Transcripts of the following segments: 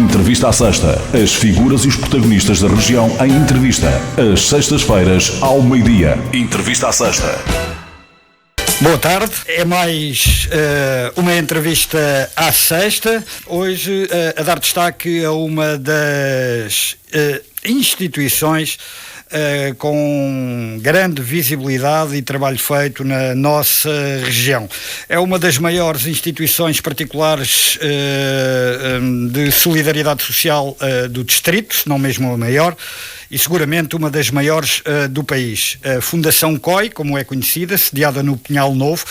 Entrevista à Sexta. As figuras e os protagonistas da região em entrevista. Às sextas-feiras, ao meio-dia. Entrevista à Sexta. Boa tarde, é mais uma entrevista à sexta, hoje a dar destaque a uma das instituições com grande visibilidade e trabalho feito na nossa região. É uma das maiores instituições particulares de solidariedade social do distrito, se não mesmo a maior, e seguramente uma das maiores do país. A Fundação COI, como é conhecida, sediada no Pinhal Novo,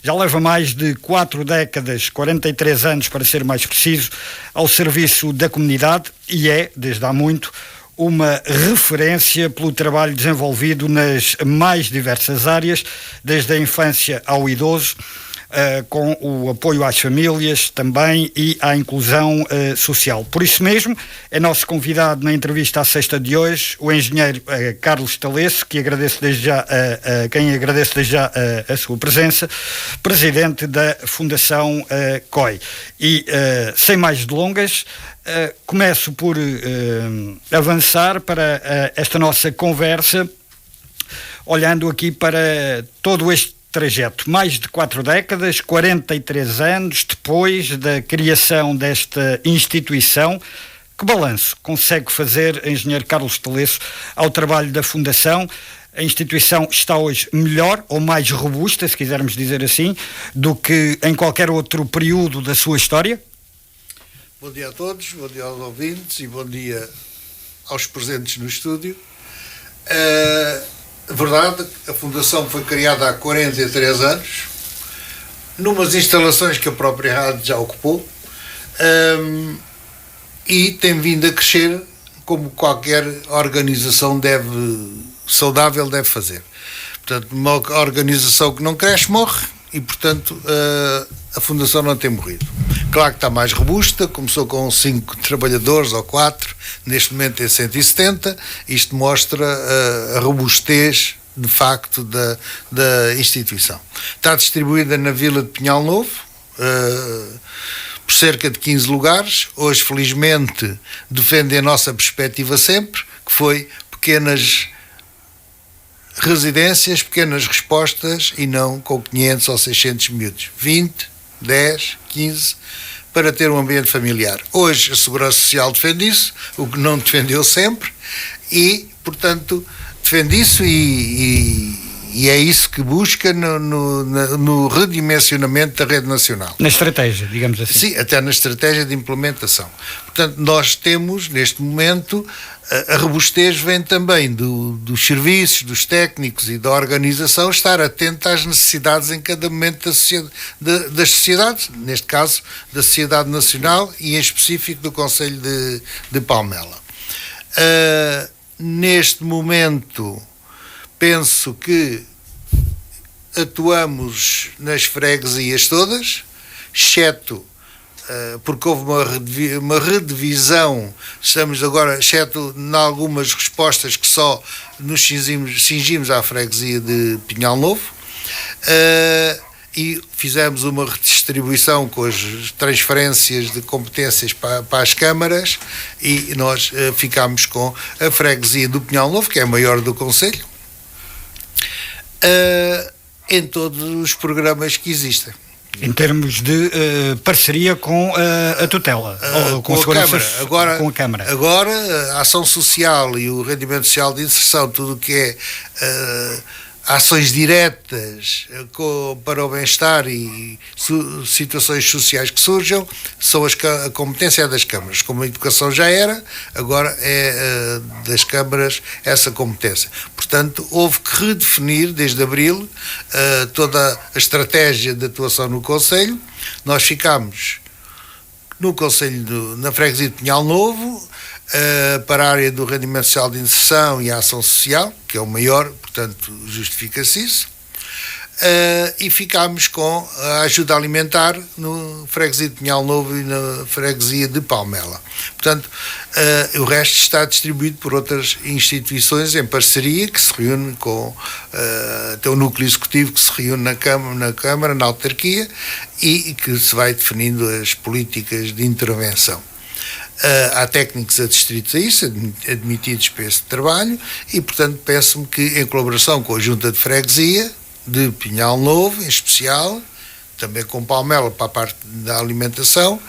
já leva mais de 4 décadas, 43 anos para ser mais preciso, ao serviço da comunidade e é, desde há muito, uma referência pelo trabalho desenvolvido nas mais diversas áreas, desde a infância ao idoso, com o apoio às famílias também e à inclusão social. Por isso mesmo, é nosso convidado na entrevista à sexta de hoje, o engenheiro Carlos Talesso, que agradeço desde já, quem agradeço desde já a sua presença, presidente da Fundação COI. E, sem mais delongas, começo por avançar para esta nossa conversa, olhando aqui para todo este trajeto. Mais de 4 décadas, 43 anos depois da criação desta instituição. Que balanço consegue fazer a engenheiro Carlos Talesso ao trabalho da Fundação? A instituição está hoje melhor ou mais robusta, se quisermos dizer assim, do que em qualquer outro período da sua história? Bom dia a todos, bom dia aos ouvintes e bom dia aos presentes no estúdio. Verdade, a Fundação foi criada há 43 anos, numas instalações que a própria rádio já ocupou, e tem vindo a crescer como qualquer organização saudável deve fazer. Portanto, uma organização que não cresce morre e, portanto, a Fundação não tem morrido. Claro que está mais robusta, começou com 5 trabalhadores ou 4, neste momento tem 170, isto mostra a robustez, de facto, da instituição. Está distribuída na Vila de Pinhal Novo, por cerca de 15 lugares, hoje felizmente defende a nossa perspectiva sempre, que foi pequenas residências, pequenas respostas e não com 500 ou 600 miúdos. 20, 10, 15, para ter um ambiente familiar. Hoje a Segurança Social defende isso, o que não defendeu sempre, e, portanto, defende isso e é isso que busca no redimensionamento da rede nacional. Na estratégia, digamos assim. Sim, até na estratégia de implementação. Portanto, nós temos, neste momento, a robustez vem também dos serviços, dos técnicos e da organização estar atento às necessidades em cada momento das sociedades, neste caso da Sociedade Nacional e em específico do Concelho de Palmela. Neste momento penso que atuamos nas freguesias todas, exceto porque houve uma redivisão, estamos agora, exceto em algumas respostas que só nos cingimos à freguesia de Pinhal Novo, e fizemos uma redistribuição com as transferências de competências para as câmaras e nós ficámos com a freguesia do Pinhal Novo, que é a maior do concelho, em todos os programas que existem. Em termos de parceria com a tutela, ou com a Câmara. Com a Câmara. Agora, a ação social e o rendimento social de inserção, tudo o que é ações diretas para o bem-estar e situações sociais que surjam, a competência é das câmaras. Como a educação já era, agora é das câmaras essa competência. Portanto, houve que redefinir, desde abril, toda a estratégia de atuação no Concelho. Nós ficámos no Concelho, na freguesia de Pinhal Novo, para a área do rendimento social de inserção e a ação social, que é o maior, portanto justifica-se isso, e ficámos com a ajuda alimentar no freguesia de Pinhal Novo e na freguesia de Palmela. Portanto, o resto está distribuído por outras instituições em parceria, que se reúne com tem um núcleo executivo que se reúne na Câmara, na autarquia, e que se vai definindo as políticas de intervenção. Há técnicos adscritos a isso, admitidos para esse trabalho, e portanto penso-me que em colaboração com a Junta de Freguesia de Pinhal Novo, em especial, também com Palmela para a parte da alimentação,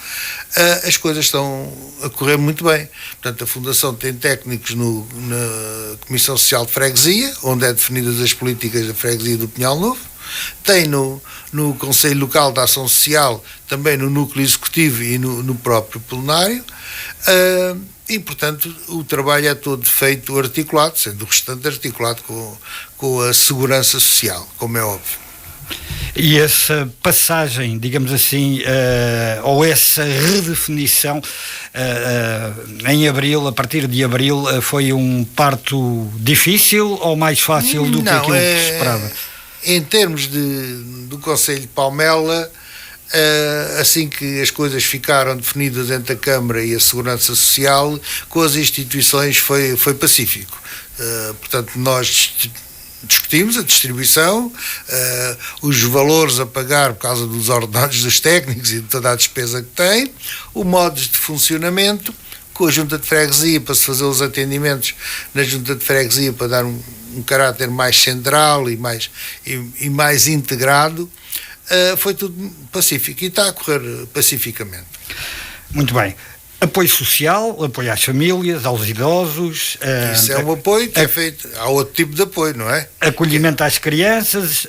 as coisas estão a correr muito bem. Portanto, a Fundação tem técnicos na Comissão Social de Freguesia, onde é definidas as políticas da freguesia do Pinhal Novo, tem no Conselho Local da Ação Social, também no Núcleo Executivo e no próprio plenário, e, portanto, o trabalho é todo feito articulado, sendo o restante articulado com a Segurança Social, como é óbvio. E essa passagem, digamos assim, ou essa redefinição em abril, a partir de abril, foi um parto difícil ou mais fácil do que aquilo que se esperava? Em termos do Conselho de Palmela, assim que as coisas ficaram definidas entre a Câmara e a Segurança Social, com as instituições foi pacífico. Portanto, nós discutimos a distribuição, os valores a pagar por causa dos ordenados dos técnicos e de toda a despesa que tem, o modo de funcionamento, com a Junta de Freguesia para se fazer os atendimentos na Junta de Freguesia para dar um caráter mais central e mais integrado. Foi tudo pacífico e está a correr pacificamente. Muito bem. Apoio social, apoio às famílias, aos idosos. Isso é um apoio que é feito. Há outro tipo de apoio, não é? Acolhimento às crianças,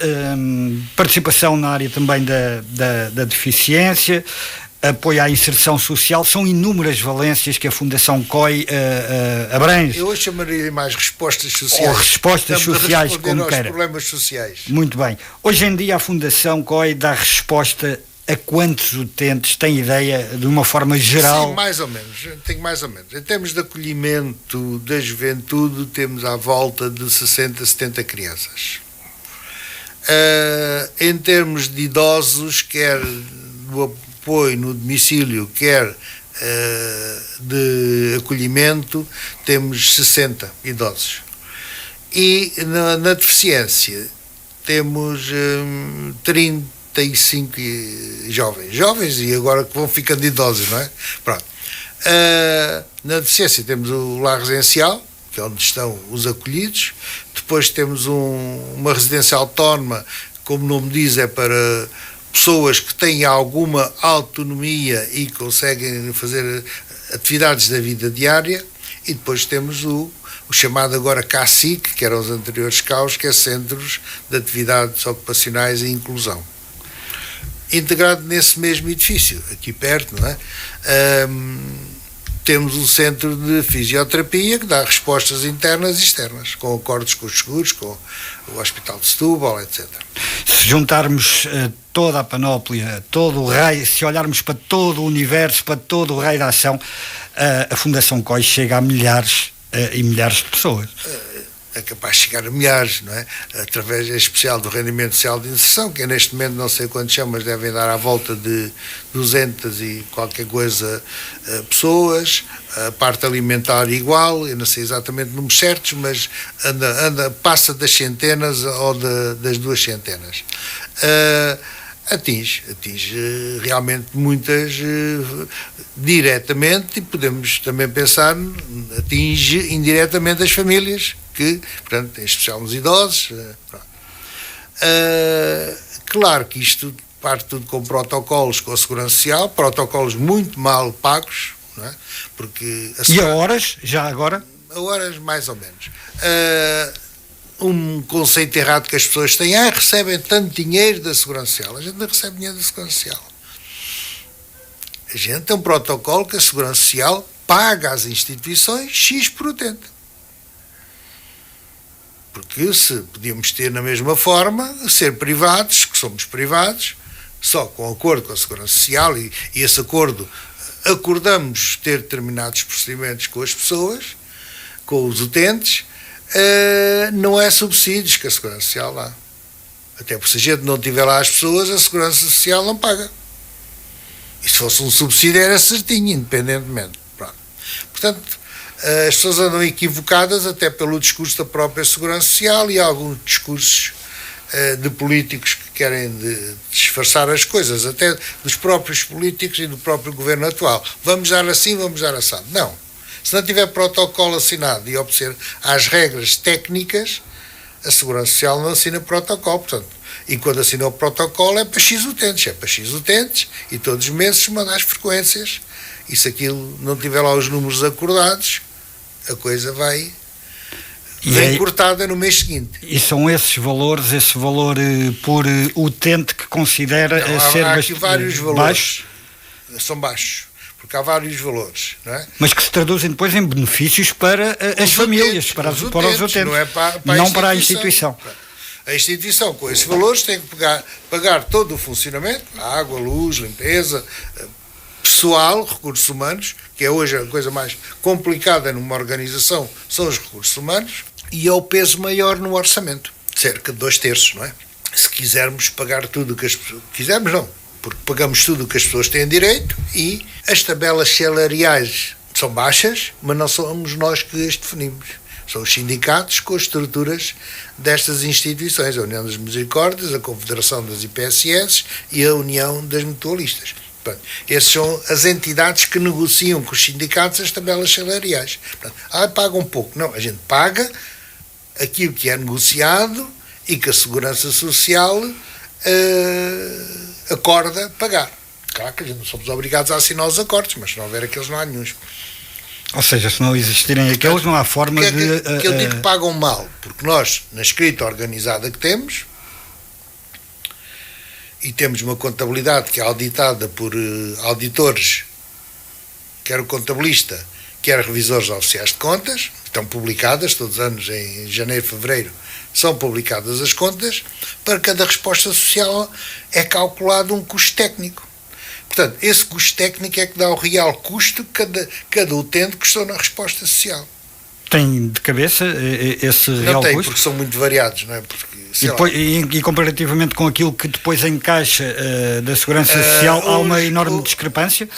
participação na área também da deficiência, apoio à inserção social. São inúmeras valências que a Fundação COI abrange. Eu hoje chamaria mais respostas sociais. Ou respostas sociais, como queira. Problemas sociais. Muito bem. Hoje em dia a Fundação COI dá resposta a quantos utentes? Tem ideia, de uma forma geral? Sim, mais ou menos. Tenho mais ou menos. Em termos de acolhimento da juventude, temos à volta de 60, 70 crianças. Em termos de idosos, quer do apoio no domicílio, quer de acolhimento, temos 60 idosos. E na deficiência, temos 35 jovens e agora que vão ficando idosos, não é? Pronto. Na deficiência temos o lar residencial, que é onde estão os acolhidos. Depois temos uma residência autónoma, como o nome diz, é para pessoas que têm alguma autonomia e conseguem fazer atividades da vida diária. E depois temos o chamado agora CACIC, que eram os anteriores CAUS, que é Centros de Atividades Ocupacionais e Inclusão. Integrado nesse mesmo edifício, aqui perto, não é? Temos um centro de fisioterapia que dá respostas internas e externas, com acordos com os seguros, com o Hospital de Setúbal, etc. Se juntarmos toda a panóplia, todo o raio, se olharmos para todo o universo, para todo o raio da ação, a Fundação COI chega a milhares e milhares de pessoas. É capaz de chegar a milhares, não é? Através, em especial, do rendimento social de inserção, que neste momento não sei quantos são, mas devem dar à volta de 200 e qualquer coisa pessoas. A parte alimentar igual, eu não sei exatamente números certos, mas passa das centenas ou das 200. Atinge realmente muitas diretamente, e podemos também pensar, atinge indiretamente as famílias, que, portanto, em especial nos idosos. Claro que isto parte tudo com protocolos com a Segurança Social, protocolos muito mal pagos, não é? Porque e a horas, já agora? A horas, mais ou menos. Um conceito errado que as pessoas têm, recebem tanto dinheiro da Segurança Social. A gente não recebe dinheiro da Segurança Social. A gente tem um protocolo que a Segurança Social paga às instituições X por utente. Porque se podíamos ter na mesma forma, ser privados, que somos privados, só com acordo com a Segurança Social, e esse acordo acordamos ter determinados procedimentos com as pessoas, com os utentes, não é subsídios que a Segurança Social dá. Até porque se a gente não tiver lá as pessoas, a Segurança Social não paga. E se fosse um subsídio era certinho, independentemente. Pronto. Portanto, as pessoas andam equivocadas até pelo discurso da própria Segurança Social e alguns discursos de políticos que querem disfarçar as coisas, até dos próprios políticos e do próprio governo atual. Vamos dar assim, vamos dar assado. Não. Se não tiver protocolo assinado e obedecer às regras técnicas, a Segurança Social não assina protocolo. Portanto, e quando assina o protocolo é para X utentes. É para X utentes e todos os meses manda as frequências. E se aquilo não tiver lá os números acordados, a coisa vai cortada no mês seguinte. E são esses valores, esse valor por utente que considera ser há aqui vários valores. Baixos? São baixos, porque há vários valores, não é? Mas que se traduzem depois em benefícios para as famílias, para os utentes, não é para a instituição. A instituição, com esses valores, tem que pagar todo o funcionamento, água, luz, limpeza, pessoal, recursos humanos, que é hoje a coisa mais complicada numa organização, são os recursos humanos, e é o peso maior no orçamento, cerca de 2/3, não é? Se quisermos pagar tudo o que as pessoas... Quisermos não, porque pagamos tudo o que as pessoas têm direito e as tabelas salariais são baixas, mas não somos nós que as definimos. São os sindicatos com as estruturas destas instituições, a União das Misericórdias, a Confederação das IPSS e a União das Mutualistas. Portanto, essas são as entidades que negociam com os sindicatos as tabelas salariais. Portanto, pagam pouco. Não, a gente paga aquilo que é negociado e que a Segurança Social acorda pagar. Claro que a gente não somos obrigados a assinar os acordos, mas se não houver aqueles não há nenhum. Ou seja, se não existirem aqueles, não há forma de... Que eu digo que pagam mal, porque nós, na escrita organizada que temos, e temos uma contabilidade que é auditada por auditores, quer o contabilista, quer revisores oficiais de contas, estão publicadas todos os anos, em janeiro, fevereiro, são publicadas as contas, para cada resposta social é calculado um custo técnico. Portanto, esse custo técnico é que dá o real custo que cada utente custou na resposta social. Tem de cabeça esse real custo? Não tem, porque são muito variados, não é? Porque, e comparativamente com aquilo que depois encaixa da Segurança Social, há uma enorme discrepância?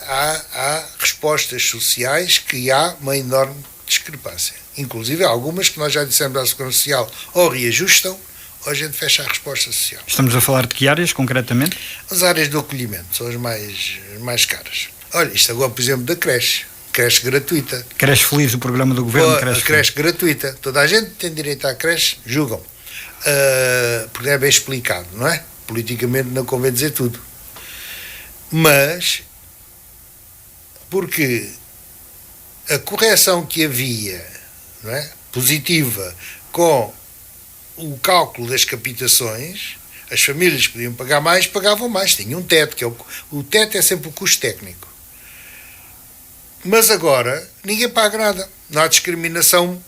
Há respostas sociais que há uma enorme discrepância. Inclusive, há algumas que nós já dissemos à Segurança Social ou reajustam, ou a gente fecha a resposta social. Estamos a falar de que áreas, concretamente? As áreas do acolhimento são as mais caras. Olha, isto agora, por exemplo, da creche gratuita. Creche Feliz, o programa do governo. Creche gratuita. Toda a gente tem direito à creche, julgam. Porque é bem explicado, não é? Politicamente não convém dizer tudo. Mas, porque a correção que havia, não é? Positiva, com o cálculo das capitações, as famílias podiam pagar mais, pagavam mais. Tinha um teto, que é o teto é sempre o custo técnico. Mas agora ninguém paga nada. Não há discriminação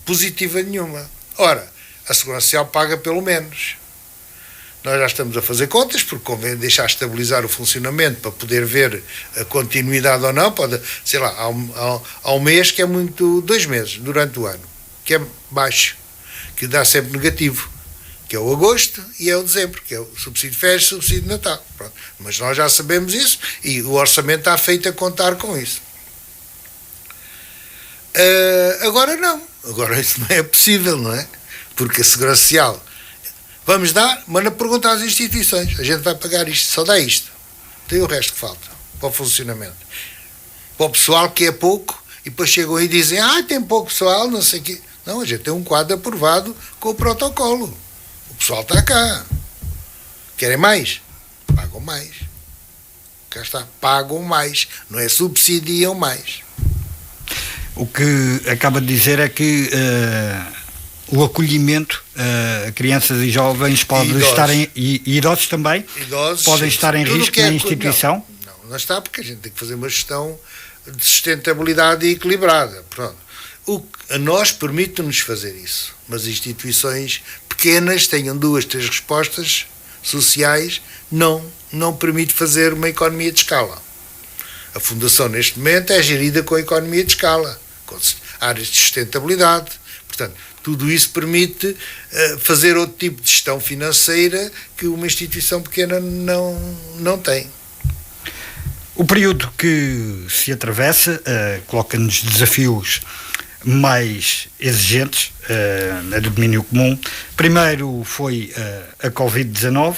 positiva nenhuma. Ora, a Segurança Social paga pelo menos. Nós já estamos a fazer contas, porque convém deixar estabilizar o funcionamento para poder ver a continuidade ou não. Pode, sei lá, há um mês que é muito, 2 meses durante o ano, que é baixo, que dá sempre negativo, que é o agosto e é o dezembro, que é o subsídio de férias e o subsídio de Natal. Pronto. Mas nós já sabemos isso e o orçamento está feito a contar com isso. Agora não. Agora isso não é possível, não é? Porque a Segurança Social, vamos dar, mas não pergunta às instituições. A gente vai pagar isto, só dá isto. Tem o resto que falta para o funcionamento. Para o pessoal que é pouco, e depois chegam aí e dizem, tem pouco pessoal, não sei o quê. Não, a gente tem um quadro aprovado com o protocolo. O pessoal está cá. Querem mais? Pagam mais. Cá está, pagam mais. Não é subsidiam mais. O que acaba de dizer é que o acolhimento a crianças e jovens pode estar em... E idosos também? Idosos, podem estar em risco na instituição? Não está, porque a gente tem que fazer uma gestão de sustentabilidade equilibrada. Pronto. A nós permite-nos fazer isso, mas instituições pequenas tenham 2, 3 respostas sociais, não permite fazer uma economia de escala. A Fundação, neste momento, é gerida com a economia de escala, com áreas de sustentabilidade. Portanto, tudo isso permite fazer outro tipo de gestão financeira que uma instituição pequena não tem. O período que se atravessa coloca-nos desafios mais exigentes, a do domínio comum. Primeiro foi a Covid-19,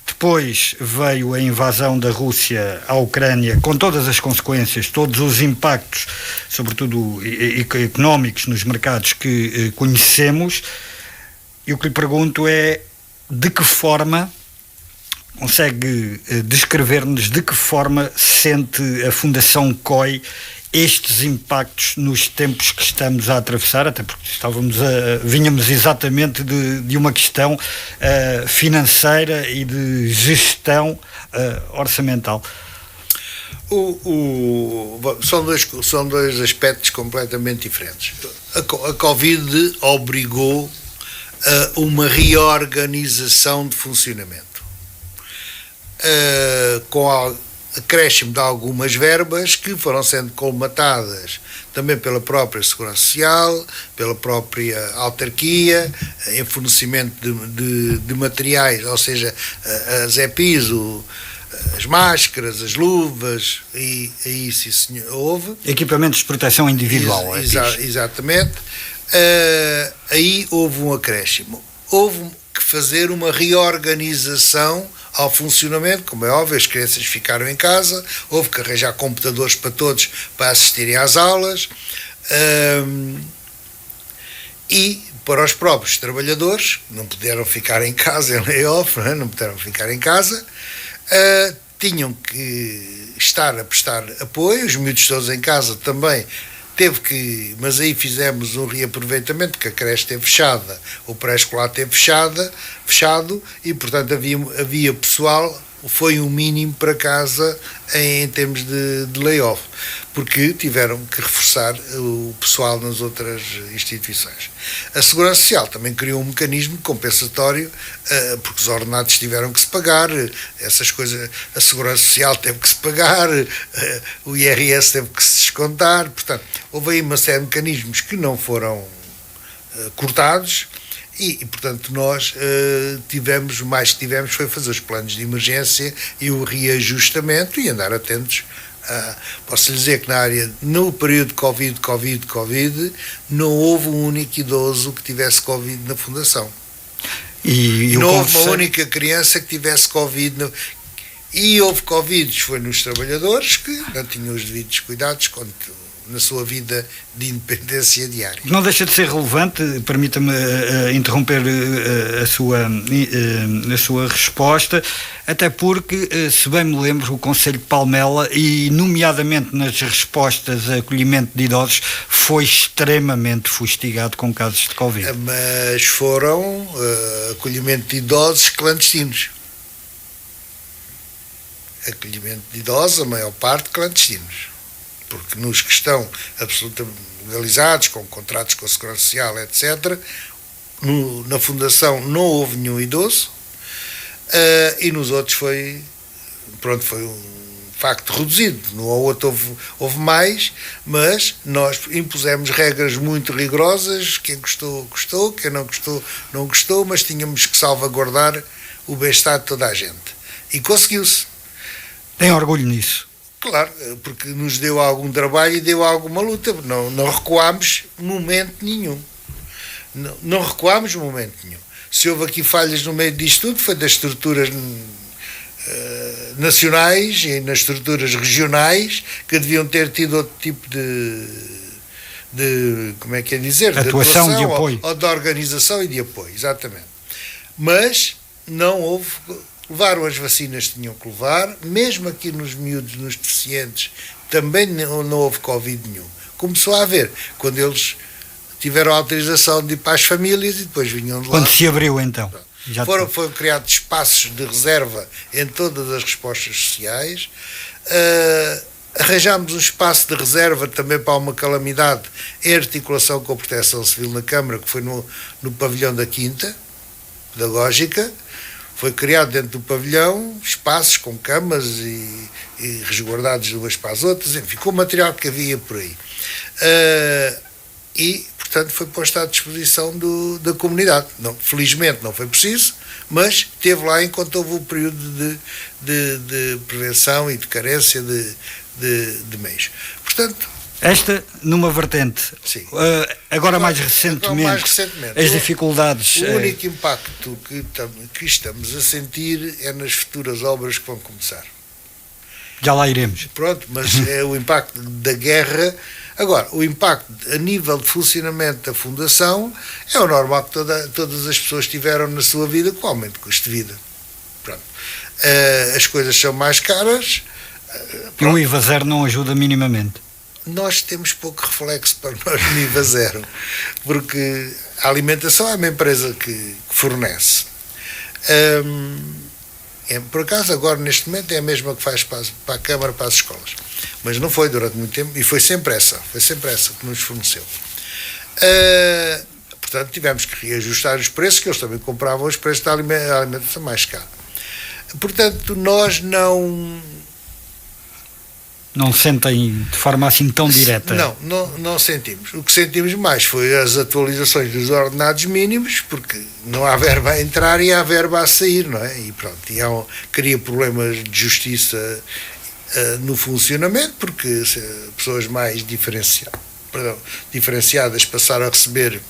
depois veio a invasão da Rússia à Ucrânia, com todas as consequências, todos os impactos, sobretudo económicos, nos mercados que conhecemos. E o que lhe pergunto é, de que forma consegue descrever-nos, de que forma sente a Fundação COI estes impactos nos tempos que estamos a atravessar, até porque vínhamos exatamente de uma questão financeira e de gestão orçamental. São dois aspectos completamente diferentes. A Covid obrigou a uma reorganização de funcionamento, com acréscimo de algumas verbas que foram sendo colmatadas também pela própria Segurança Social, pela própria autarquia, em fornecimento de materiais, ou seja, as EPIs, as máscaras, as luvas, e isso sim, houve. Equipamentos de proteção individual. Exatamente. Aí houve um acréscimo. Houve que fazer uma reorganização ao funcionamento, como é óbvio, as crianças ficaram em casa, houve que arranjar computadores para todos para assistirem às aulas, e para os próprios trabalhadores, não puderam ficar em casa em layoff, não puderam ficar em casa, tinham que estar a prestar apoio, os miúdos todos em casa também. Mas aí fizemos um reaproveitamento, que a creche esteve fechada, o pré-escolar esteve fechado, e portanto havia pessoal, foi um mínimo para casa em termos de layoff, porque tiveram que reforçar o pessoal nas outras instituições. A Segurança Social também criou um mecanismo compensatório, porque os ordenados tiveram que se pagar, essas coisas, a Segurança Social teve que se pagar, o IRS teve que se descontar, portanto, houve aí uma série de mecanismos que não foram cortados. E, portanto, nós tivemos foi fazer os planos de emergência e o reajustamento e andar atentos. Posso lhe dizer que no período Covid, não houve um único idoso que tivesse Covid na Fundação. E não houve uma única criança que tivesse Covid. E houve Covid, foi nos trabalhadores que não tinham os devidos cuidados na sua vida de independência diária. Não deixa de ser relevante, permita-me interromper a sua resposta, até porque, se bem me lembro, o Conselho de Palmela, e nomeadamente nas respostas a acolhimento de idosos, foi extremamente fustigado com casos de Covid. Mas foram acolhimento de idosos clandestinos. Acolhimento de idosos, a maior parte clandestinos. Porque nos que estão absolutamente legalizados, com contratos com a Segurança Social, etc., na Fundação não houve nenhum idoso, e nos outros foi um facto reduzido. No outro houve mais, mas nós impusemos regras muito rigorosas, quem gostou, gostou, quem não gostou, não gostou, mas tínhamos que salvaguardar o bem-estar de toda a gente. E conseguiu-se. Tem orgulho nisso? Claro, porque nos deu algum trabalho e deu alguma luta. Não recuámos momento nenhum. Não recuámos momento nenhum. Se houve aqui falhas no meio disto tudo, foi das estruturas nacionais e nas estruturas regionais, que deviam ter tido outro tipo de como é que é dizer? Atuação, de apoio. Ou de organização e de apoio, exatamente. Mas não houve. Levaram as vacinas que tinham que levar, mesmo aqui nos miúdos, nos deficientes, também não houve Covid nenhum. Começou a haver, quando eles tiveram a autorização de ir para as famílias e depois vinham de lá. Quando se abriu, então? Foram criados espaços de reserva em todas as respostas sociais. Arranjámos um espaço de reserva também para uma calamidade em articulação com a Proteção Civil na Câmara, que foi no pavilhão da Quinta Pedagógica. Foi criado dentro do pavilhão espaços com camas e resguardados de umas para as outras, enfim, com o material que havia por aí. E, portanto, foi posto à disposição da comunidade. Felizmente não foi preciso, mas esteve lá enquanto houve o período de prevenção e de carência de meios. Portanto, Esta numa vertente. Sim. Agora mais recentemente, as dificuldades. O único impacto que estamos a sentir é nas futuras obras que vão começar. Já lá iremos. Pronto, mas é o impacto da guerra. Agora, o impacto a nível de funcionamento da Fundação é o normal que todas as pessoas tiveram na sua vida, com o aumento de custo de vida. Pronto. As coisas são mais caras. E o IVA zero não ajuda minimamente. Nós temos pouco reflexo para nós no IVA zero, porque a alimentação é uma empresa que fornece. Por acaso, agora, neste momento, é a mesma que faz para a Câmara, para as escolas. Mas não foi durante muito tempo, e foi sempre essa que nos forneceu. Portanto, tivemos que reajustar os preços, que eles também compravam os preços da alimentação mais cara. Portanto, nós não sentem de forma assim tão direta? Não sentimos. O que sentimos mais foi as atualizações dos ordenados mínimos, porque não há verba a entrar e há verba a sair, não é? E pronto, cria problemas de justiça no funcionamento, porque pessoas mais diferenciadas passaram a receber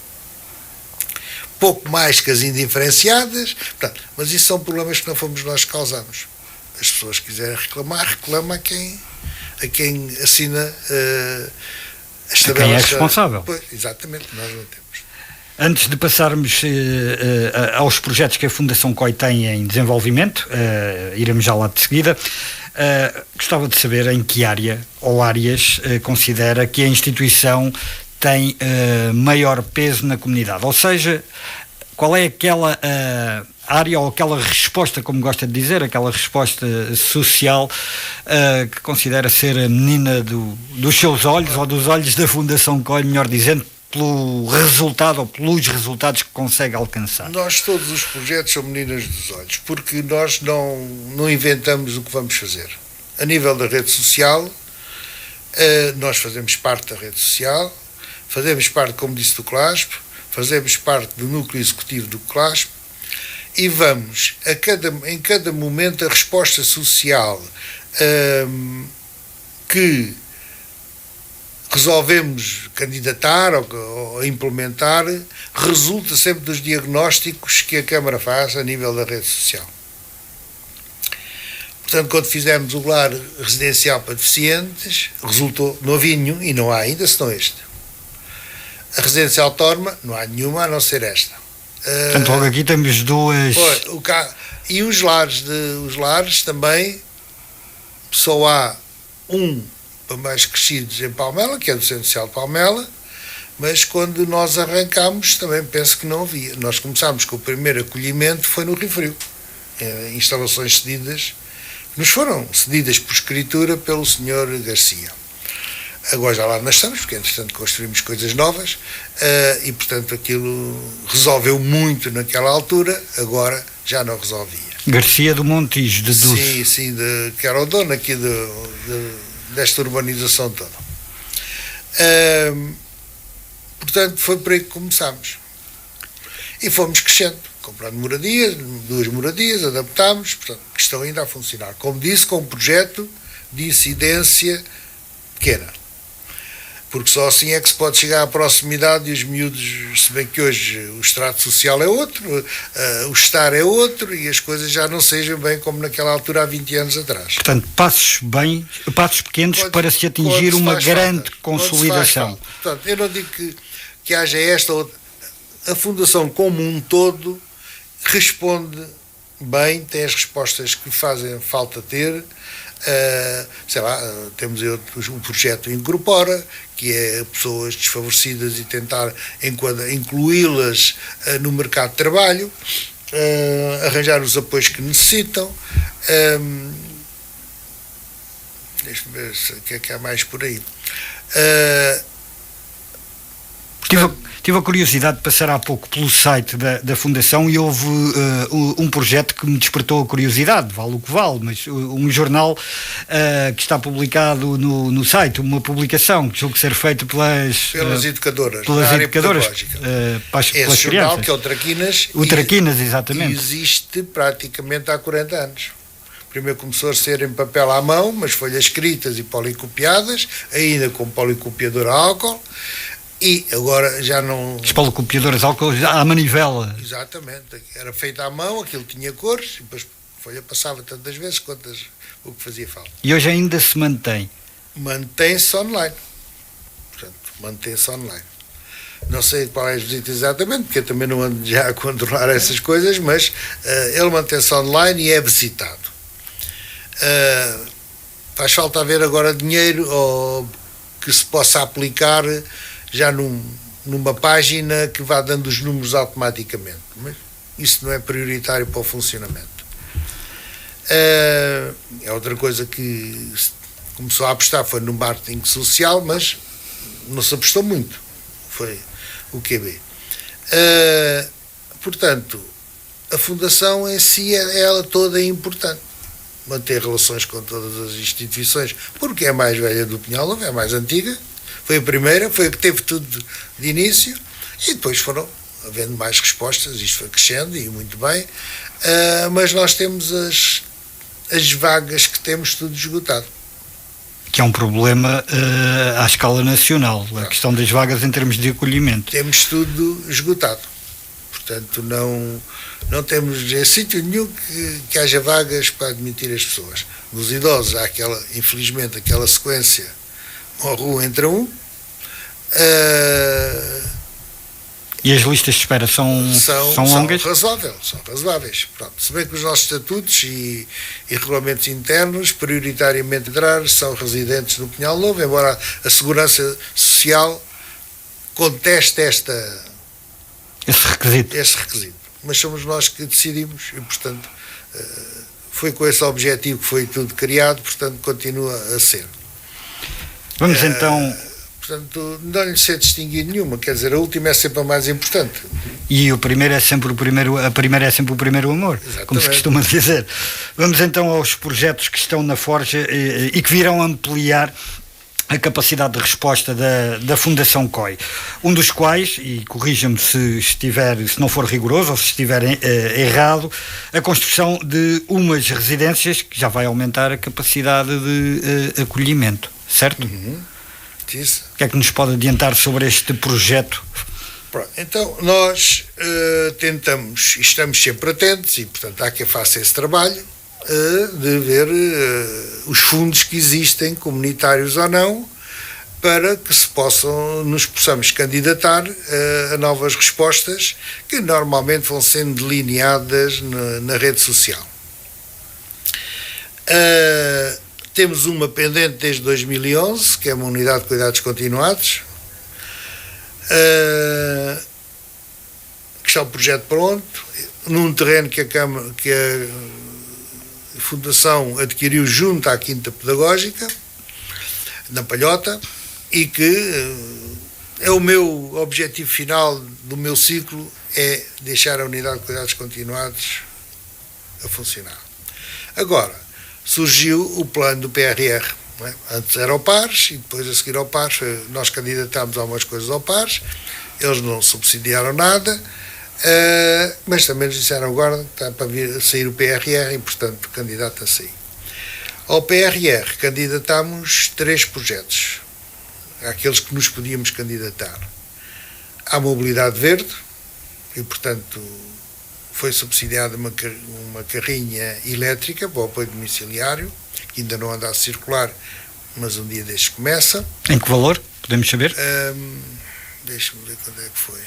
pouco mais que as indiferenciadas, portanto, mas isso são problemas que não fomos nós que causamos. As pessoas que quiserem reclamar, reclama a quem assina as tabelas. Quem é responsável. Pois, exatamente, nós não temos. Antes de passarmos aos projetos que a Fundação COI tem em desenvolvimento, iremos já lá de seguida, gostava de saber em que área ou áreas considera que a instituição tem maior peso na comunidade, ou seja, qual é aquela área ou aquela resposta, como gosta de dizer, aquela resposta social que considera ser a menina dos seus olhos, ou dos olhos da Fundação COI, melhor dizendo, pelo resultado ou pelos resultados que consegue alcançar. Nós, todos os projetos são meninas dos olhos, porque nós não inventamos o que vamos fazer. A nível da rede social, nós fazemos parte da rede social, fazemos parte, como disse, do CLASP, fazemos parte do núcleo executivo do CLASP e vamos, em cada momento, a resposta social que resolvemos candidatar ou implementar resulta sempre dos diagnósticos que a Câmara faz a nível da rede social. Portanto, quando fizemos o lar residencial para deficientes, resultou, não havia nenhum, e não há ainda, senão este. A residencial autónoma, não há nenhuma a não ser esta. Portanto, logo aqui temos duas... E os lares também, só há um para mais crescidos em Palmela, que é do Centro Social de Palmela, mas quando nós arrancámos também penso que não havia. Nós começámos com o primeiro acolhimento, foi no Rio Frio, instalações cedidas, que nos foram cedidas por escritura pelo Sr. Garcia. Agora já lá nascemos, porque entretanto construímos coisas novas, e portanto aquilo resolveu muito naquela altura, agora já não resolvia. Garcia do Montijo, de Dulce. Sim, que era o dono aqui desta urbanização toda. Portanto, foi por aí que começámos. E fomos crescendo, comprando moradias, 2 moradias, adaptámos, portanto, que estão ainda a funcionar. Como disse, com um projeto de incidência pequena. Porque só assim é que se pode chegar à proximidade e os miúdos, se bem que hoje o extrato social é outro, o estar é outro e as coisas já não sejam bem como naquela altura há 20 anos atrás. Portanto, passos pequenos para se atingir uma grande consolidação. Portanto, eu não digo que haja esta ou outra. A Fundação como um todo responde bem, tem as respostas que fazem falta ter. Sei lá, temos o projeto Incorpora, que é pessoas desfavorecidas e tentar incluí-las no mercado de trabalho, arranjar os apoios que necessitam. Deixa-me ver o que é há mais por aí. Tive a curiosidade de passar há pouco pelo site da Fundação e houve um projeto que me despertou a curiosidade, vale o que vale, mas um jornal que está publicado no site, uma publicação que julgo ser feita pelas educadoras, pelas educadoras pelas jornal, crianças. que é o Traquinas. O Traquinas, exatamente. Existe praticamente há 40 anos. Primeiro começou a ser em papel à mão, mas folhas escritas e policopiadas, ainda com policopiador a álcool, e agora já não... As policopiadoras a álcool à manivela. Exatamente, era feito à mão, aquilo tinha cores, e depois a folha passava tantas vezes quantas o que fazia falta. E hoje ainda se mantém? Mantém-se online. Portanto, mantém-se online. Não sei qual é as visitas exatamente, porque eu também não ando já a controlar essas coisas, mas ele mantém-se online e é visitado. Faz falta haver agora dinheiro que se possa aplicar já numa página que vá dando os números automaticamente. Mas isso não é prioritário para o funcionamento. É outra coisa que se começou a apostar foi no marketing social, mas não se apostou muito. Foi o QB. Portanto, a fundação em si, ela toda é importante. Manter relações com todas as instituições, porque é a mais velha do Pinhal, é a mais antiga, foi a primeira, foi a que teve tudo de início, e depois foram havendo mais respostas, isto foi crescendo, e muito bem, mas nós temos as vagas que temos tudo esgotado. Que é um problema à escala nacional, a questão das vagas em termos de acolhimento. Temos tudo esgotado. Portanto, não temos em sítio nenhum que haja vagas para admitir as pessoas. Nos idosos há infelizmente, aquela sequência, uma rua entra um. E as listas de espera são longas? São razoáveis. Pronto. Se bem que os nossos estatutos e regulamentos internos, prioritariamente são residentes no Pinhal Novo, embora a Segurança Social conteste esse requisito. Mas somos nós que decidimos e, portanto, foi com esse objetivo que foi tudo criado, portanto, continua a ser. Vamos então... Portanto, não lhe sei distinguir nenhuma, quer dizer, a última é sempre a mais importante. E o primeiro é sempre o primeiro, a primeira é sempre o primeiro amor, exatamente, como se costuma dizer. Vamos então aos projetos que estão na Forja e que virão ampliar a capacidade de resposta da Fundação COI, um dos quais, e corrija-me se não for rigoroso ou se estiver errado, a construção de umas residências que já vai aumentar a capacidade de acolhimento, certo? Uhum. Isso. O que é que nos pode adiantar sobre este projeto? Pronto, então nós tentamos, e estamos sempre atentos, e portanto há quem faça esse trabalho, de ver os fundos que existem, comunitários ou não, para que nos possamos candidatar a novas respostas que normalmente vão sendo delineadas na rede social. Temos uma pendente desde 2011, que é uma unidade de cuidados continuados, que está o projeto pronto, num terreno que a Fundação adquiriu junto à Quinta Pedagógica, na Palhota, e que é o meu objetivo final do meu ciclo, é deixar a unidade de cuidados continuados a funcionar. Agora, surgiu o plano do PRR, não é? Antes era ao PARS, e depois a seguir ao PARS, nós candidatámos a algumas coisas ao PARS, eles não subsidiaram nada, mas também nos disseram agora que está para sair o PRR e, portanto, candidato a sair. Ao PRR candidatámos 3 projetos, aqueles que nos podíamos candidatar. À mobilidade verde, e, portanto, foi subsidiada uma carrinha elétrica para o apoio domiciliário, que ainda não anda a circular, mas um dia destes começa. Em que valor? Podemos saber? Deixa-me ver quando é que foi.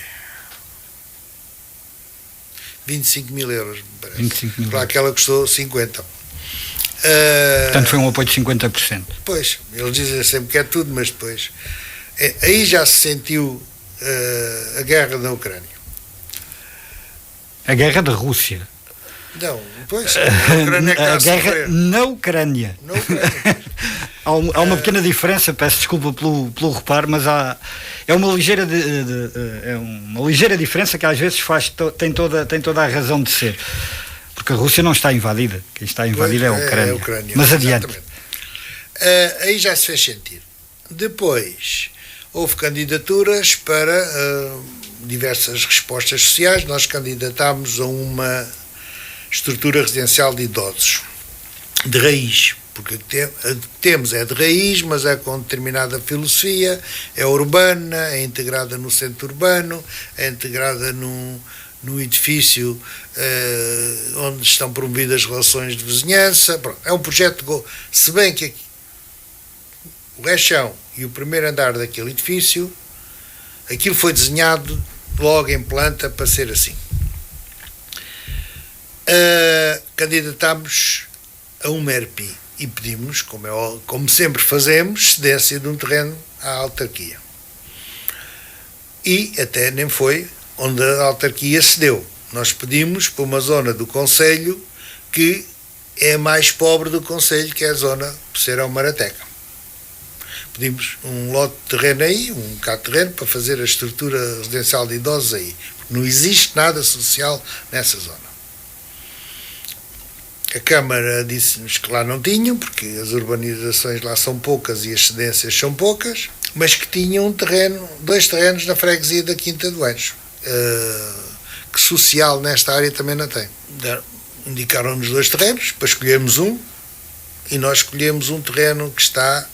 25.000 euros, me parece. 25.000 para aquela custou 50. Portanto, foi um apoio de 50%. Pois, eles dizem sempre que é tudo, mas depois... aí já se sentiu a guerra na Ucrânia. A guerra da Rússia. Não, pois, a Ucrânia é que está a guerra na Ucrânia. Na Ucrânia. Há uma pequena diferença, peço desculpa pelo reparo, mas é uma ligeira diferença que às vezes tem toda a razão de ser. Porque a Rússia não está invadida, quem está invadida é a Ucrânia. Mas adiante. Aí já se fez sentir. Depois, houve candidaturas para diversas respostas sociais. Nós candidatámos a uma estrutura residencial de idosos. de raiz, porque a que temos é de raiz, mas é com determinada filosofia, é urbana, é integrada no centro urbano, é integrada num edifício onde estão promovidas relações de vizinhança. Pronto, é um projeto, se bem que o rechão e o primeiro andar daquele edifício, aquilo foi desenhado logo em planta para ser assim. Candidatámos a uma ERPI e pedimos, como sempre fazemos, cedência de um terreno à autarquia. E até nem foi onde a autarquia cedeu. Nós pedimos para uma zona do concelho que é a mais pobre do concelho, que é a zona Poceirão Marateca. Pedimos um lote de terreno aí, um bocado de terreno, para fazer a estrutura residencial de idosos aí. Não existe nada social nessa zona. A Câmara disse-nos que lá não tinham, porque as urbanizações lá são poucas e as cedências são poucas, mas que tinham dois terrenos na freguesia da Quinta do Anjo, que social nesta área também não tem. Indicaram-nos 2 terrenos para escolhermos um, e nós escolhemos um terreno que está...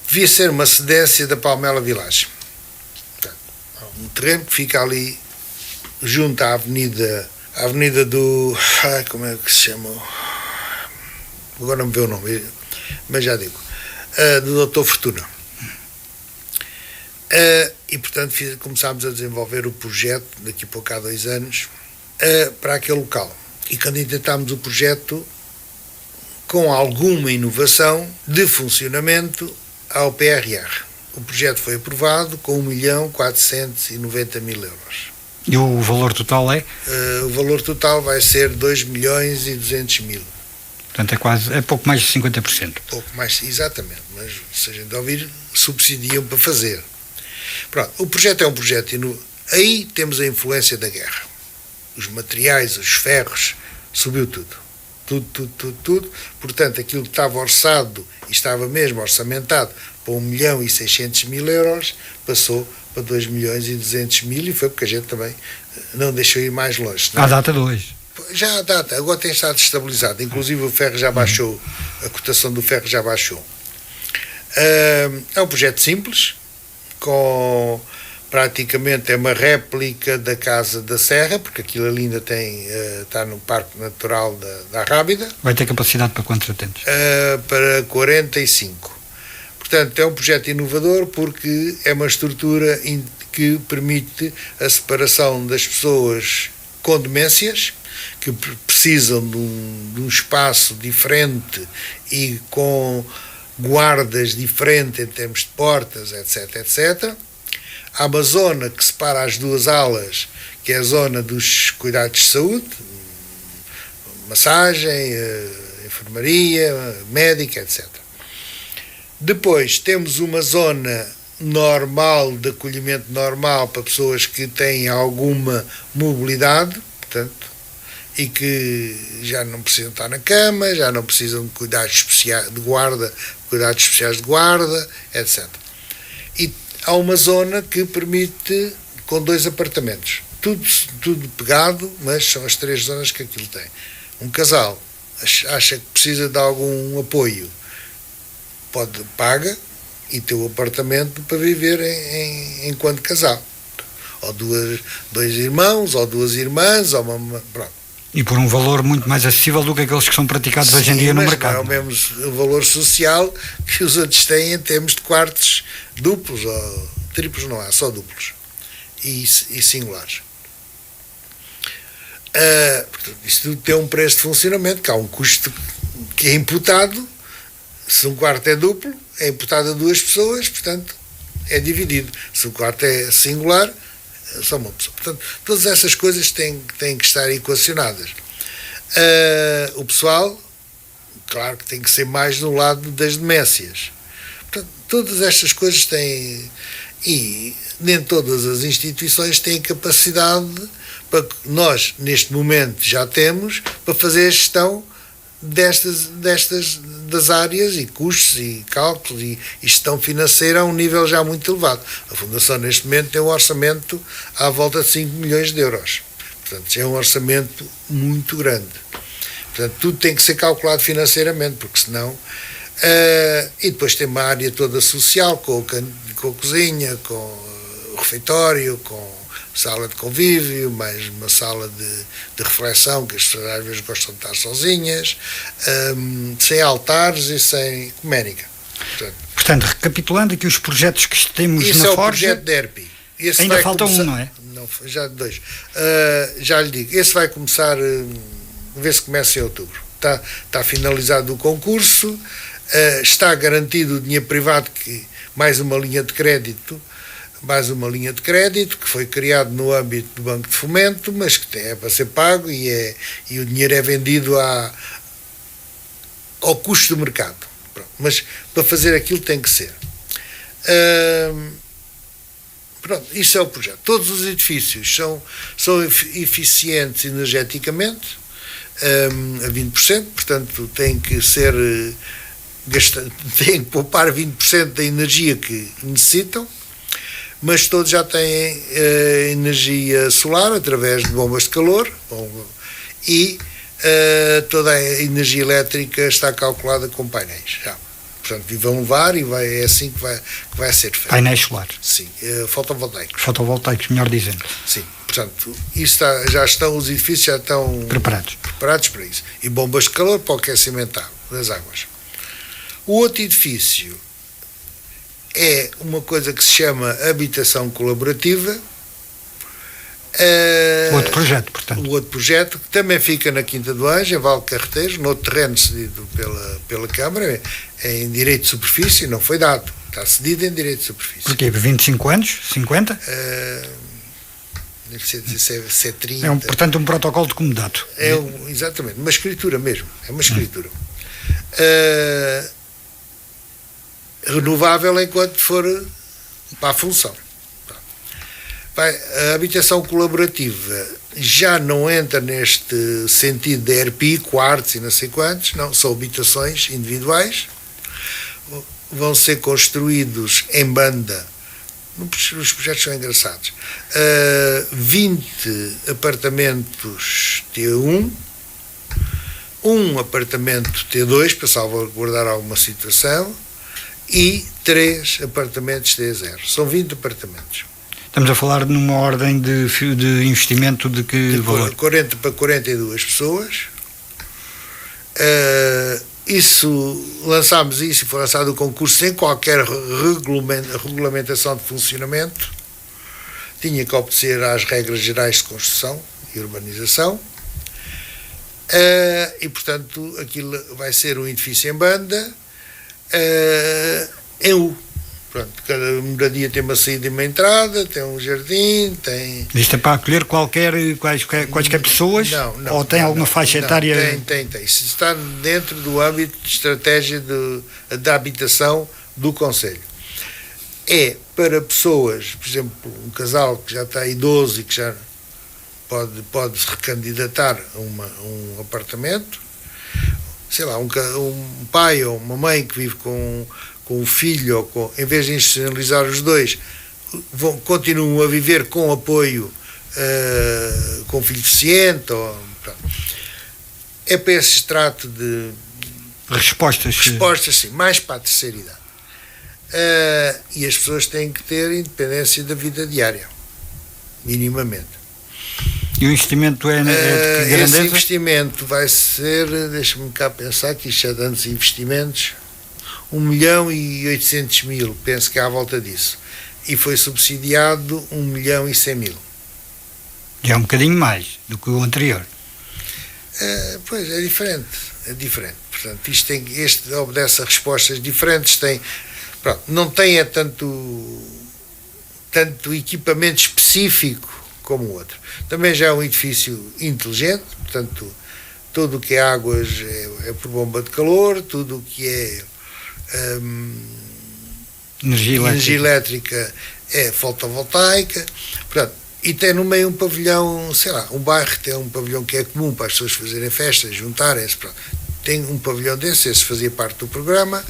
devia ser uma cedência da Palmela Village. Um terreno que fica ali junto à avenida do... como é que se chama? Agora não me vê o nome, mas já digo. Do Dr. Fortuna. E, portanto, começámos a desenvolver o projeto, daqui a pouco há 2 anos, para aquele local. E candidatámos o projeto com alguma inovação de funcionamento ao PRR. O projeto foi aprovado com 1.490.000 euros. E o valor total é? O valor total vai ser 2.200.000. Portanto, é pouco mais de 50%. Pouco mais, exatamente, mas se a gente ouvir, subsidiam para fazer. Pronto, o projeto é um projeto aí temos a influência da guerra. Os materiais, os ferros, subiu tudo. Tudo. Portanto, aquilo que estava orçado e estava mesmo orçamentado para 1.600.000 euros, passou para 2.200.000, e foi porque a gente também não deixou ir mais longe. À data de hoje. Já a data, agora tem estado estabilizado, inclusive o ferro já baixou, a cotação do ferro já baixou. É um projeto simples, praticamente é uma réplica da Casa da Serra, porque aquilo ali ainda está no Parque Natural da Rábida. Vai ter capacidade para quantos utentes? Para 45. Portanto, é um projeto inovador porque é uma estrutura que permite a separação das pessoas com demências, que precisam de um espaço diferente e com guardas diferentes em termos de portas, etc. Há uma zona que separa as 2 alas, que é a zona dos cuidados de saúde, massagem, enfermaria, médica, etc. Depois temos uma zona normal, de acolhimento normal para pessoas que têm alguma mobilidade, portanto, e que já não precisam estar na cama, já não precisam de cuidados especiais de guarda, etc. E há uma zona que permite, com 2 apartamentos, tudo pegado, mas são as 3 zonas que aquilo tem. Um casal acha que precisa de algum apoio, paga e tem o apartamento para viver enquanto casal. Ou 2 irmãos, ou 2 irmãs, ou pronto. E por um valor muito mais acessível do que aqueles que são praticados hoje em dia no mercado. Não é o mesmo valor social que os outros têm em termos de quartos duplos, ou triplos não há, só duplos e singulares. Portanto, isso tudo tem um preço de funcionamento, que há um custo que é imputado. Se um quarto é duplo, é imputado a 2 pessoas, portanto, é dividido. Se um quarto é singular, é só uma pessoa. Portanto, todas essas coisas têm que estar equacionadas. O pessoal, claro que tem que ser mais no lado das demências. Portanto, todas estas coisas têm... E nem todas as instituições têm capacidade, para que nós, neste momento, já temos, para fazer a gestão das áreas e custos e cálculos e gestão financeira a um nível já muito elevado. A Fundação neste momento tem um orçamento à volta de 5 milhões de euros. Portanto, é um orçamento muito grande. Portanto, tudo tem que ser calculado financeiramente, porque senão... e depois tem uma área toda social, com a cozinha, com o refeitório, com sala de convívio, mais uma sala de reflexão, que as pessoas às vezes gostam de estar sozinhas, sem altares e sem ecuménica. Portanto, recapitulando aqui os projetos que temos na Forja... Isso é o projeto da ERPI. Esse ainda falta um, não é? Não, já dois. Já lhe digo, esse vai começar, ver se começa em outubro. Está finalizado o concurso, está garantido o dinheiro privado, mais uma linha de crédito, que foi criado no âmbito do Banco de Fomento, mas que é para ser pago e o dinheiro é vendido ao custo do mercado. Pronto. Mas para fazer aquilo tem que ser. Pronto, isso é o projeto. Todos os edifícios são eficientes energeticamente, a 20%, portanto têm que poupar 20% da energia que necessitam, mas todos já têm energia solar através de bombas de calor e toda a energia elétrica está calculada com painéis. Já. Portanto, vão levar e é assim que vai ser feito. Painéis solares. Sim, fotovoltaicos. Fotovoltaicos, melhor dizendo. Sim, portanto, os edifícios já estão preparados para isso. E bombas de calor para o aquecimento das águas. O outro edifício é uma coisa que se chama habitação colaborativa. O outro projeto, portanto. O outro projeto, que também fica na Quinta do Anjo, em Val de Carreteiros, no outro terreno cedido pela Câmara, em direito de superfície, não foi dado. Está cedido em direito de superfície. Porquê? 25 anos? 50? Deve ser 30. Portanto, um protocolo de comodato. Exatamente, uma escritura mesmo. É uma escritura. Renovável enquanto for para a função. A habitação colaborativa já não entra neste sentido de ERPI, quartos e não sei quantos, não, são habitações individuais, vão ser construídos em banda, os projetos são engraçados, 20 apartamentos T1, um apartamento T2 para salvaguardar alguma situação e 3 apartamentos T0, são 20 apartamentos. Estamos a falar numa ordem de investimento de que valor? 40 para 42 pessoas. Lançámos isso e foi lançado o concurso sem qualquer regulamentação de funcionamento. Tinha que obedecer às regras gerais de construção e urbanização. E, portanto, aquilo vai ser um edifício em banda. Pronto, cada moradia tem uma saída e uma entrada, tem um jardim, tem... Isto é para acolher quaisquer pessoas? Não. Ou tem alguma faixa etária? Tem. Isso está dentro do âmbito de estratégia da habitação do Conselho. É para pessoas, por exemplo, um casal que já está idoso e que já pode se recandidatar a um apartamento, sei lá, um pai ou uma mãe que vive com o filho, em vez de institucionalizar os dois, continuam a viver com apoio com filho deficiente. É para esse extrato de respostas, sim, mais para a terceira idade. E as pessoas têm que ter independência da vida diária, minimamente. E o investimento é de que grandeza? Esse investimento vai ser, deixa-me cá pensar que isto já dá antes investimentos, 1.800.000, penso que é à volta disso. E foi subsidiado 1.100.000. E é um bocadinho mais do que o anterior. Pois, é diferente. Portanto, este obedece a respostas diferentes, não tem tanto equipamento específico como o outro. Também já é um edifício inteligente, portanto, tudo o que é águas é por bomba de calor, tudo o que é energia elétrica é fotovoltaica, portanto, e tem no meio um pavilhão, sei lá, um bairro tem um pavilhão que é comum para as pessoas fazerem festas, juntarem-se, tem um pavilhão desse, esse fazia parte do programa,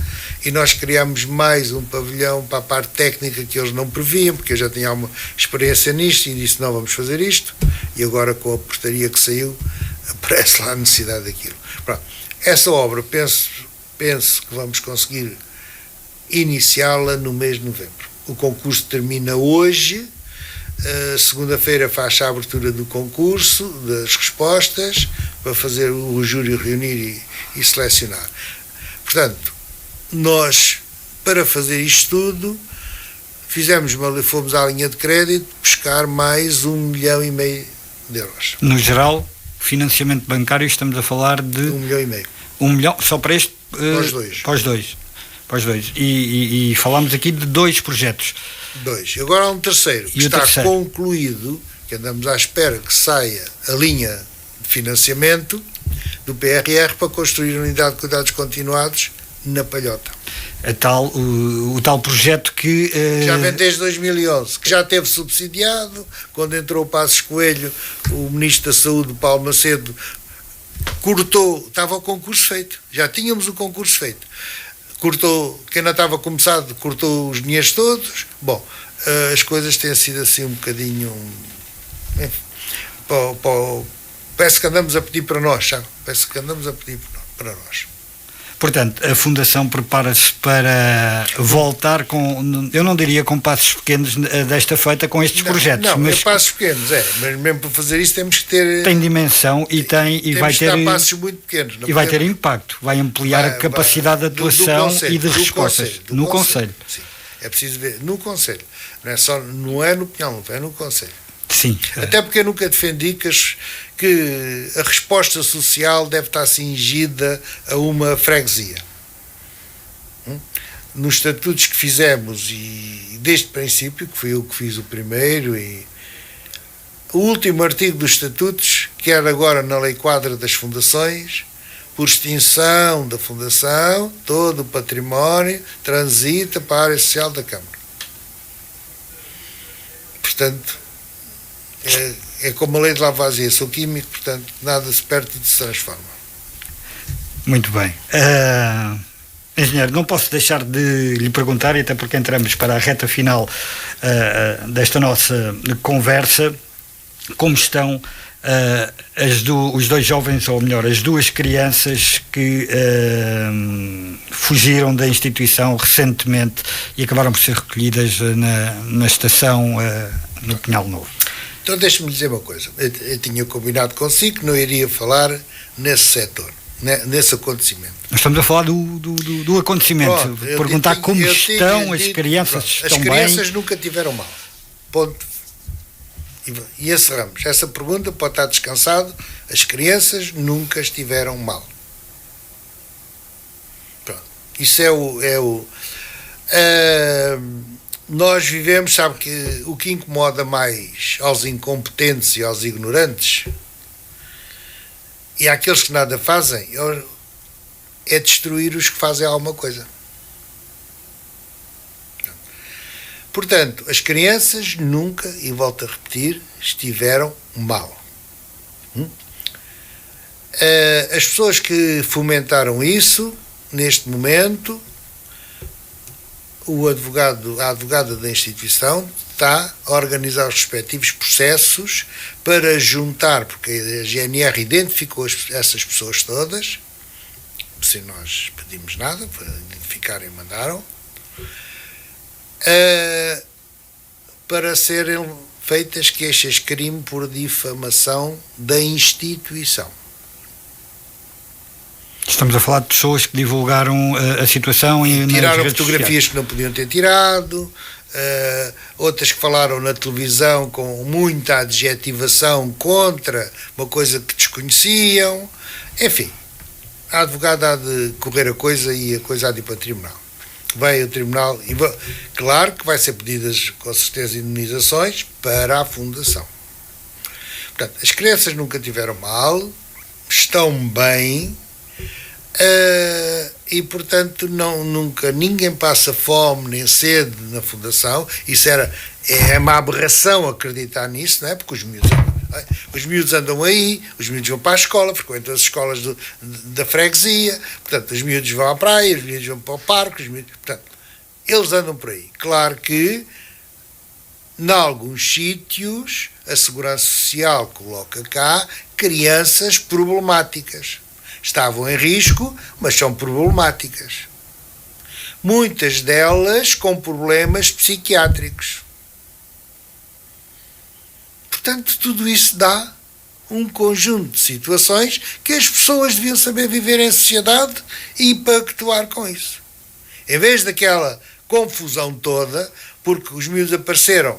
e nós criámos mais um pavilhão para a parte técnica que eles não previam, porque eu já tinha alguma experiência nisto e disse, não, vamos fazer isto, e agora com a portaria que saiu, aparece lá a necessidade daquilo. Pronto. Essa obra, penso que vamos conseguir iniciá-la no mês de novembro. O concurso termina hoje, segunda-feira faz a abertura do concurso, das respostas, para fazer o júri reunir e selecionar. Portanto, nós, para fazer isto tudo, fomos à linha de crédito buscar mais 1,5 milhão de euros. No geral, financiamento bancário, estamos a falar de 1,5 milhão. 1 milhão, só para este? Para os dois. Para os dois. E falámos aqui de 2 projetos. 2. Agora há um terceiro, que está concluído, que andamos à espera que saia a linha de financiamento do PRR para construir a unidade de cuidados continuados na Palhota. O tal projeto que... Já vem desde 2011, que já teve subsidiado, quando entrou o Passos Coelho, o Ministro da Saúde, Paulo Macedo, cortou, estava o concurso feito, já tínhamos o concurso feito. Cortou, quem não estava começado, cortou os dinheiros todos. Bom, as coisas têm sido assim um bocadinho... Parece que andamos a pedir para nós, sabe? Parece que andamos a pedir para nós. Portanto, a Fundação prepara-se para voltar com, eu não diria com passos pequenos desta feita com estes projetos. Não, mas é passos pequenos, mas mesmo para fazer isso temos que ter... Tem dimensão e vai ter... passos muito pequenos. E vai ter impacto, vai ampliar a capacidade de atuação e de respostas. No Conselho. Sim, é preciso ver, no Conselho. Não é no Pinhal, é no Conselho. Sim. Até porque eu nunca defendi que a resposta social deve estar cingida a uma freguesia. Nos estatutos que fizemos, e desde o princípio, que fui eu que fiz o primeiro, e o último artigo dos estatutos, que era agora na Lei Quadra das Fundações, por extinção da Fundação, todo o património transita para a área social da Câmara. Portanto, é como a lei de Lavoisier, sou químico, portanto, nada se perde e se transforma. Muito bem. Engenheiro, não posso deixar de lhe perguntar, e até porque entramos para a reta final desta nossa conversa, como estão os 2 jovens, ou melhor, as 2 crianças que fugiram da instituição recentemente e acabaram por ser recolhidas na estação no Pinhal Novo. Então deixe-me dizer uma coisa, eu tinha combinado consigo que não iria falar nesse setor, nesse acontecimento. Nós estamos a falar do acontecimento. Pronto, perguntar como estão as crianças, estão bem? As crianças nunca tiveram mal. Ponto. E encerramos. Essa pergunta pode estar descansado. As crianças nunca estiveram mal. Pronto. Isso nós vivemos, sabe que o que incomoda mais aos incompetentes e aos ignorantes e àqueles que nada fazem é destruir os que fazem alguma coisa. Portanto, as crianças nunca, e volto a repetir, estiveram mal. As pessoas que fomentaram isso, neste momento, a advogada da instituição está a organizar os respectivos processos para juntar, porque a GNR identificou essas pessoas todas, sem nós pedimos nada, para identificar e mandaram, para serem feitas queixas-crime por difamação da instituição. Estamos a falar de pessoas que divulgaram a situação e tiraram fotografias que não podiam ter tirado, outras que falaram na televisão com muita adjetivação contra uma coisa que desconheciam. Enfim, a advogada há de correr a coisa e a coisa há de ir para o tribunal. Vai ao tribunal e claro que vai ser pedidas com certeza indemnizações para a fundação. Portanto, as crianças nunca tiveram mal, estão bem, e portanto nunca ninguém passa fome nem sede na fundação. Isso é uma aberração acreditar nisso, não é? Porque os miúdos andam aí, os miúdos vão para a escola, frequentam as escolas da freguesia, portanto os miúdos vão à praia, os miúdos vão para o parque, portanto eles andam por aí. Claro que Em alguns sítios, a Segurança Social coloca cá crianças problemáticas. Estavam em risco, mas são problemáticas. Muitas delas com problemas psiquiátricos. Portanto, tudo isso dá um conjunto de situações que as pessoas deviam saber viver em sociedade e pactuar com isso. Em vez daquela confusão toda, porque os miúdos apareceram,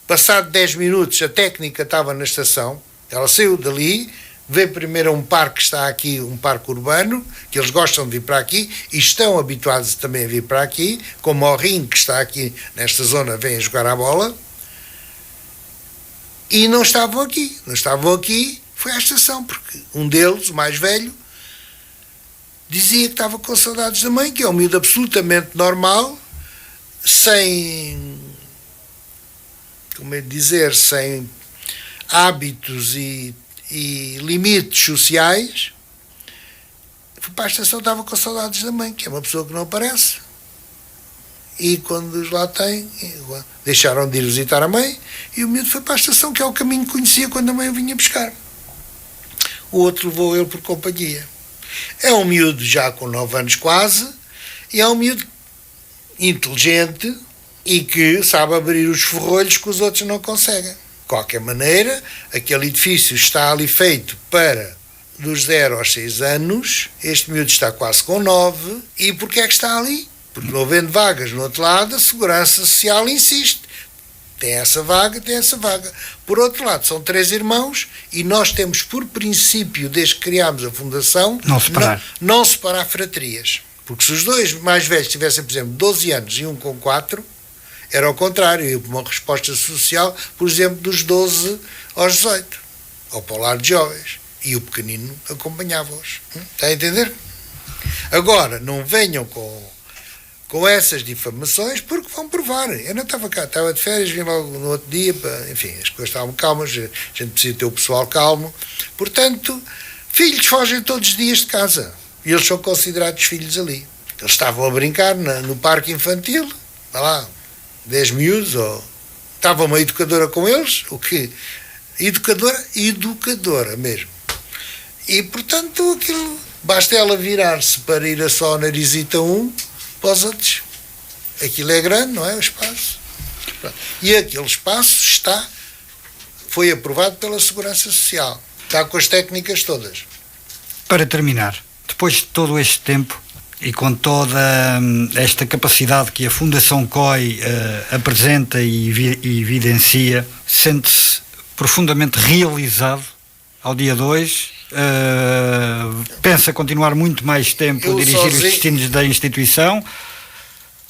passado 10 minutos a técnica estava na estação, ela saiu dali, veio primeiro a um parque que está aqui, um parque urbano, que eles gostam de vir para aqui e estão habituados também a vir para aqui, como ao ringue que está aqui nesta zona, vêm jogar a bola, e não estavam aqui, foi à estação, porque um deles, o mais velho, dizia que estava com saudades da mãe, que é um miúdo absolutamente normal, sem, como é dizer, sem hábitos e limites sociais. Fui para a estação, estava com saudades da mãe, que é uma pessoa que não aparece. E quando os lá têm, deixaram de ir visitar a mãe, e o miúdo foi para a estação, que é o caminho que conhecia quando a mãe o vinha buscar. O outro levou ele por companhia. É um miúdo já com 9 anos quase, e é um miúdo inteligente e que sabe abrir os ferrolhos que os outros não conseguem. De qualquer maneira, aquele edifício está ali feito para dos 0 aos 6 anos, este miúdo está quase com 9, e porquê é que está ali? Porque não havendo vagas no outro lado, a Segurança Social insiste. Tem essa vaga. Por outro lado, são 3 irmãos e nós temos por princípio, desde que criámos a Fundação, não separar fraterias. Porque se os 2 mais velhos tivessem, por exemplo, 12 anos e um com 4, era ao contrário, uma resposta social, por exemplo, dos 12 aos 18, ao para o lar de jovens. E o pequenino acompanhava-os. Está a entender? Agora, não venham com essas difamações, porque vão provar. Eu não estava cá, estava de férias, vim logo no outro dia, enfim, as coisas estavam calmas, a gente precisa ter o pessoal calmo. Portanto, filhos fogem todos os dias de casa, e eles são considerados filhos ali. Eles estavam a brincar no parque infantil, vá lá, 10 miúdos, ou estava uma educadora com eles, o quê? Educadora mesmo. E, portanto, aquilo, basta ela virar-se para ir a só narizita para os outros. Aquilo é grande, não é? O espaço. E aquele espaço foi aprovado pela Segurança Social. Está com as técnicas todas. Para terminar, depois de todo este tempo e com toda esta capacidade que a Fundação COI apresenta e evidencia, sente-se profundamente realizado ao dia 2? Pensa continuar muito mais tempo a dirigir os destinos da instituição?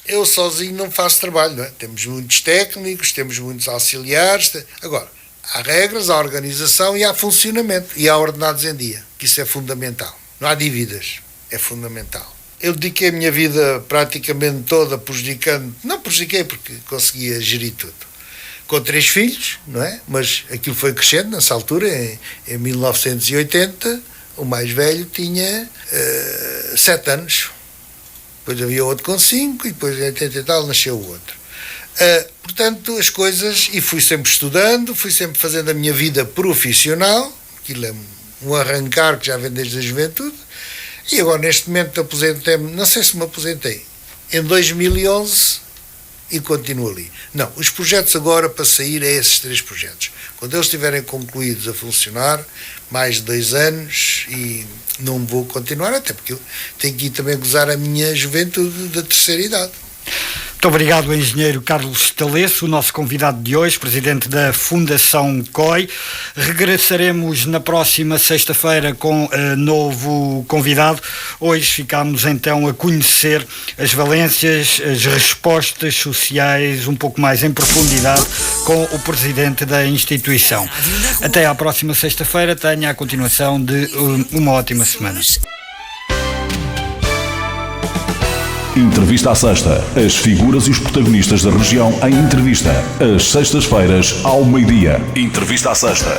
Eu sozinho não faço trabalho, não é? Temos muitos técnicos, temos muitos auxiliares. Agora, há regras, há organização e há funcionamento. E há ordenados em dia, que isso é fundamental. Não há dívidas, é fundamental. Eu dediquei a minha vida praticamente toda não prejudiquei porque conseguia gerir tudo. Com 3 filhos, não é? Mas aquilo foi crescendo nessa altura, em 1980, o mais velho tinha 7 anos. Depois havia outro com 5 e depois em 80 e tal nasceu o outro. Portanto, as coisas, e fui sempre estudando, fui sempre fazendo a minha vida profissional, aquilo é um arrancar que já vem desde a juventude, e agora neste momento aposentei-me, não sei se me aposentei, em 2011, e continuo ali. Não, os projetos agora para sair é esses 3 projetos. Quando eles estiverem concluídos a funcionar, mais de 2 anos, e não vou continuar, até porque eu tenho que ir também gozar a minha juventude da terceira idade. Muito obrigado, engenheiro Carlos Stalesso, o nosso convidado de hoje, presidente da Fundação COI. Regressaremos na próxima sexta-feira com novo convidado. Hoje ficámos então a conhecer as valências, as respostas sociais um pouco mais em profundidade com o presidente da instituição. Até à próxima sexta-feira, tenha a continuação de uma ótima semana. Entrevista à Sexta. As figuras e os protagonistas da região em entrevista. Às sextas-feiras, ao meio-dia. Entrevista à Sexta.